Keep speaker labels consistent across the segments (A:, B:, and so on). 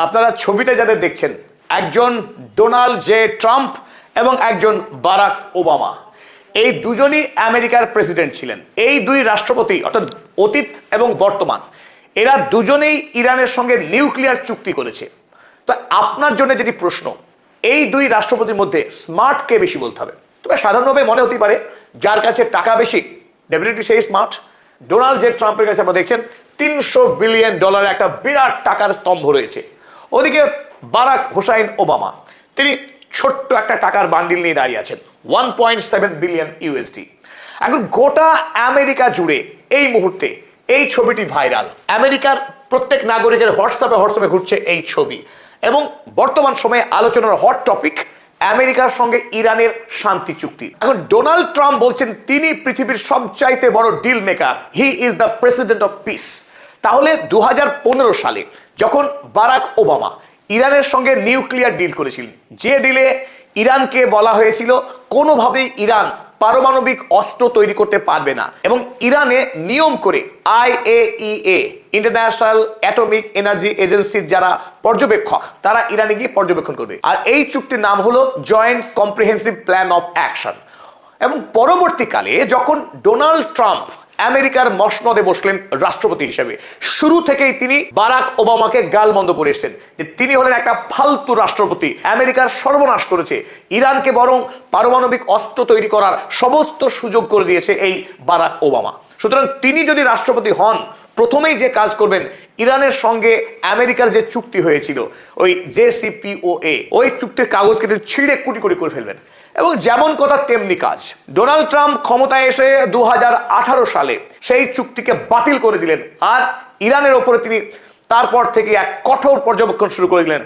A: আপনারা ছবিতে যাদের দেখছেন, একজন ডোনাল্ড জে ট্রাম্প এবং একজন বারাক ওবামা। এই দুজনই আমেরিকার প্রেসিডেন্ট ছিলেন। এই দুই রাষ্ট্রপতি অর্থাৎ অতীত এবং বর্তমান, এরা দুজনেই ইরানের সঙ্গে নিউক্লিয়ার চুক্তি করেছে। তো আপনার জন্য যেটি প্রশ্ন, এই দুই রাষ্ট্রপতির মধ্যে স্মার্ট কে বেশি বলতে হবে? তবে সাধারণভাবে মনে হতে পারে যার কাছে টাকা বেশি ডেফিনেটলি সেই স্মার্ট। ডোনাল্ড জে ট্রাম্পের কাছে আপনারা দেখছেন $300 বিলিয়ন একটা বিরাট টাকার স্তম্ভ রয়েছে। ওদিকে বারাক হুসাইন ওবামা, তিনি ছোট্ট একটা টাকার বান্ডিল নিয়ে দাঁড়িয়ে আছেন, 1.7 বিলিয়ন ইউএসডি। এখন গোটা আমেরিকা জুড়ে এই মুহূর্তে এই ছবিটি ভাইরাল। আমেরিকার প্রত্যেক নাগরিকের হোয়াটসঅ্যাপে ঘুরছে এই ছবি এবং বর্তমান সময়ে আলোচনার হট টপিক আমেরিকার সঙ্গে ইরানের শান্তি চুক্তি। এখন ডোনাল্ড ট্রাম্প বলছেন তিনি পৃথিবীর সবচাইতে বড় deal maker, he is the president of peace. তাহলে 2015 সালে যখন বারাক ওবামা ইরানের সঙ্গে নিউক্লিয়ার ডিল করেছিলেন, যে ডিলে ইরানকে বলা হয়েছিল কোনোভাবেই ইরান পারমাণবিক অস্ত্র তৈরি করতে পারবে না এবং ইরানে নিয়ম করে IAEA ইন্টারন্যাশনাল অ্যাটমিক এনার্জি এজেন্সির যারা পর্যবেক্ষক, তারা ইরানে গিয়ে পর্যবেক্ষণ করবে। আর এই চুক্তির নাম হলো joint comprehensive plan of action. এবং পরবর্তীকালে যখন ডোনাল্ড ট্রাম্প আমেরিকার মসনদে বসলেন রাষ্ট্রপতি হিসেবে, শুরু থেকেই তিনি বারাক ওবামাকে গালমন্দ করে এসেছেন যে তিনি হলেন একটা ফালতু রাষ্ট্রপতি, আমেরিকার সর্বনাশ করেছে, ইরানকে বরং পারমাণবিক অস্ত্র তৈরি করার সমস্ত সুযোগ করে দিয়েছে এই বারাক ওবামা। সুতরাং তিনি যদি রাষ্ট্রপতি হন, প্রথমেই যে কাজ করবেন, ইরানের সঙ্গে আমেরিকার যে চুক্তি হয়েছিল ওই JCPOA, ওই চুক্তির কাগজকে ছিঁড়ে কুটি কুটি করে ফেলবেন। এবং যেমন কথা তেমনি কাজ, ডোনাল্ড ট্রাম্প ক্ষমতায় এসে 2018 সালে সেই চুক্তিকে বাতিল করে দিলেন আর ইরানের ওপরে তিনি তারপর থেকে এক কঠোর পর্যবেক্ষণ শুরু করে দিলেন।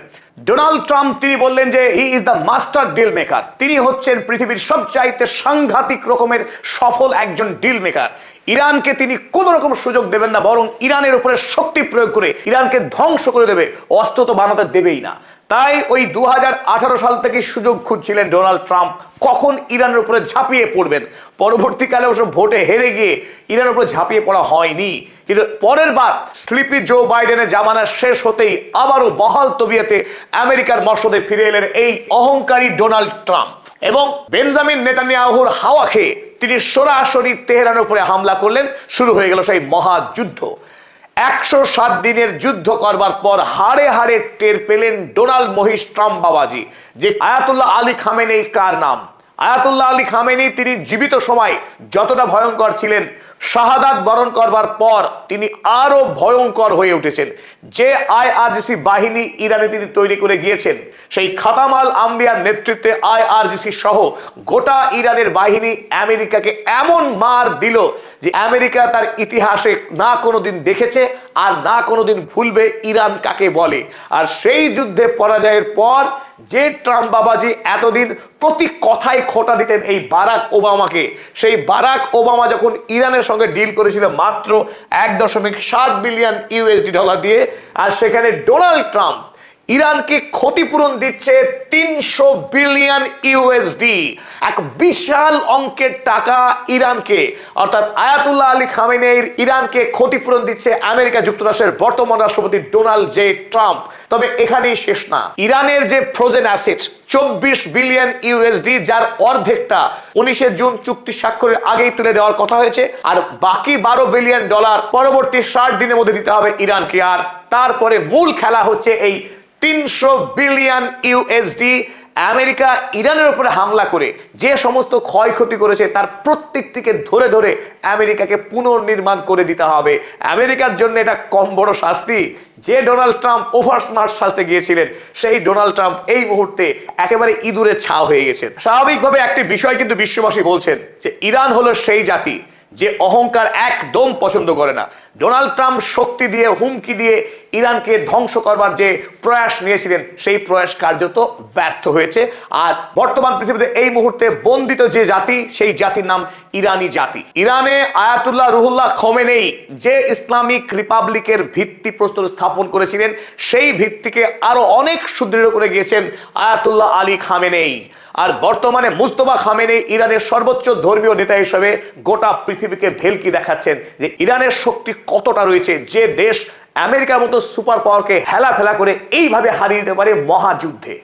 A: ডোনাল্ড ট্রাম্প তিনি বললেন যে he is the master deal maker, তিনি হচ্ছেন পৃথিবীর সবচাইতে সাংঘাতিক রকমের সফল একজন ডিল মেকার। ইরানকে তিনি কোনো রকম সুযোগ দেবেন না, বরং ইরানের উপরে শক্তি প্রয়োগ করে ইরানকে ধ্বংস করে দেবে, অস্ত্র তো বানাতে দেবেই না। তাই ওই 2018 সাল থেকে সুযোগ খুঁজছিলেন ডোনাল্ড ট্রাম্প কখন ইরানের উপরে ঝাঁপিয়ে পড়বেন। পরবর্তীকালে অবশ্য ভোটে হেরে গিয়ে ইরানের উপরে ঝাঁপিয়ে পড়া হয়নি, কিন্তু পরের বার স্লিপি জো বাইডেনের জামানা শেষ হতেই আবারও বহাল তবিয়তে আমেরিকার মসনদে ফিরে এলেন এই অহংকারী ডোনাল্ড ট্রাম্প এবং বেঞ্জামিন নেতানিয়াহুর হাওয়া খেয়ে তিনি সরাসরি তেহরানের উপরে হামলা করলেন। শুরু হয়ে গেল সেই মহাযুদ্ধ। 107 দিনের যুদ্ধ করবার পর হাড়ে হাড়ে টের পেলেন ডোনাল্ড মহিষ ট্রাম্প বাবাজি যে আয়াতুল্লাহ আলী খামেনেই কার নাম। আয়াতুল্লাহ আলী খামেনি তিনি জীবিত সময় যতটা ভয়ঙ্কর ছিলেন, শাহাদাত বরণ করবার পর তিনি আরো ভয়ঙ্কর হয়ে উঠেছেন। যে IRGC বাহিনী ইরানে তিনি তৈরি করে গিয়েছেন, সেই খাতামাল আম্বিয়ার নেতৃত্বে IRGC সহ গোটা ইরানের বাহিনী আমেরিকাকে এমন মার দিল যে আমেরিকা তার ইতিহাসে না কোনোদিন দেখেছে আর না কোনোদিন ভুলবে ইরান কাকে বলে। আর সেই যুদ্ধে পরাজয়ের পর যে ট্রাম্প বাবাজি এতদিন প্রতি কথায় খোঁটা দিতেন এই বারাক ওবামাকে, সেই বারাক ওবামা যখন ইরানের সঙ্গে ডিল করেছিল মাত্র $1.7 বিলিয়ন দিয়ে, আর সেখানে ডোনাল্ড ট্রাম্প ইরানকে ক্ষতিপূরণ দিচ্ছে $300 বিলিয়ন, এক বিশাল অঙ্কের টাকা ইরানকে। অর্থাৎ আয়াতুল্লাহ আলী খামেনেইর ইরানকে ক্ষতিপূরণ দিচ্ছে আমেরিকা যুক্তরাষ্ট্রের বর্তমান রাষ্ট্রপতি ডোনাল্ড জে ট্রাম্প। তবে এখানেই শেষ না, ইরানের যে ফ্রোজেন অ্যাসেট $24 বিলিয়ন, যার অর্ধেকটা 19 জুন চুক্তি স্বাক্ষরের আগেই তুলে দেওয়ার কথা হয়েছে, আর বাকি $12 বিলিয়ন পরবর্তী 60 দিনের মধ্যে দিতে হবে ইরানকে। আর তারপরে মূল খেলা হচ্ছে এই $300 বিলিয়ন। আমেরিকা ইরানের উপরে হামলা করে যে সমস্ত ক্ষয়ক্ষতি করেছে তার প্রত্যেকটিকে ধরে ধরে আমেরিকাকে পুনর্নির্মাণ করে দিতে হবে। আমেরিকার জন্য এটা কম বড় শাস্তি? যে ডোনাল্ড ট্রাম্প ওভার স্মার্ট সাজতে গিয়েছিলেন, সেই ডোনাল্ড ট্রাম্প এই মুহূর্তে একেবারে ইঁদুরের ছাও হয়ে গেছেন। স্বাভাবিকভাবে একটি বিষয় কিন্তু বিশ্ববাসী বলছেন যে ইরান হলো সেই জাতি যে অহংকার একদম পছন্দ করে না। ডোনাল্ড ট্রাম্প শক্তি দিয়ে, হুমকি দিয়ে ইরানকে ধ্বংস করবার যে প্রয়াস নিয়েছিলেন, সেই প্রয়াস কার্যত ব্যর্থ হয়েছে। আর বর্তমান পৃথিবীতে এই মুহূর্তে বন্দিত যে জাতি, সেই জাতির নাম ইরানি জাতি। ইরানে আয়াতুল্লাহ রুহুল্লাহ খোমেনেই যে ইসলামিক রিপাবলিকের ভিত্তিপ্রস্তর স্থাপন করেছিলেন, সেই ভিত্তিকে আরো অনেক সুদৃঢ় করে গিয়েছেন আয়াতুল্লাহ আলী খামেনেই। আর বর্তমানে মুস্তফা খামেনেই ইরানের সর্বোচ্চ ধর্মীয় নেতা হিসেবে গোটা পৃথিবীকে ভেলকি দেখাচ্ছেন যে ইরানের শক্তি কতটা রয়েছে, যে দেশ আমেরিকার মতো সুপার পাওয়ারকে হেলা ফেলা করে এইভাবে হারিয়ে দিতে পারে মহাযুদ্ধে।